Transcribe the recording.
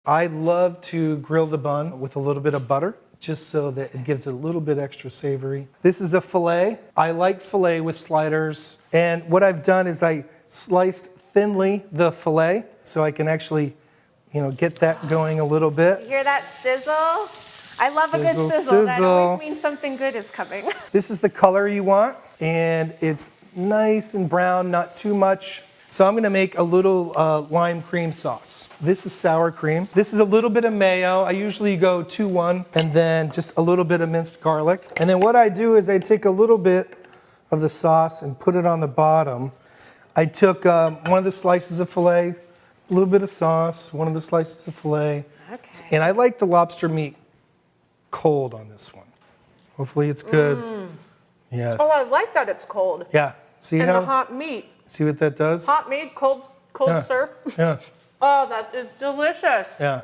I love to grill the bun with a little bit of butter, just so that it gives it a little bit extra savory. This is a filet. I like filet with sliders. And what I've done is I sliced thinly the filet so I can actually, get that going a little bit. You hear that sizzle? I love a Sizzle, good sizzle. That sizzle. always means something good is coming. This is the color you want, and it's nice and brown, not too much. So I'm gonna make a little lime cream sauce. This is sour cream. This is a little bit of mayo. I usually go 2-1, and then just a little bit of minced garlic. And then what I do is I take a little bit of the sauce and put it on the bottom. I took one of the slices of filet, a little bit of sauce, one of the slices of filet. Okay. And I like the lobster meat cold on this one. Hopefully it's good. Yes. Oh, I like that it's cold. Yeah. See And how? the hot meat. See what that does? Hot meat, cold Yeah. serve. Yeah. Oh, that is delicious. Yeah.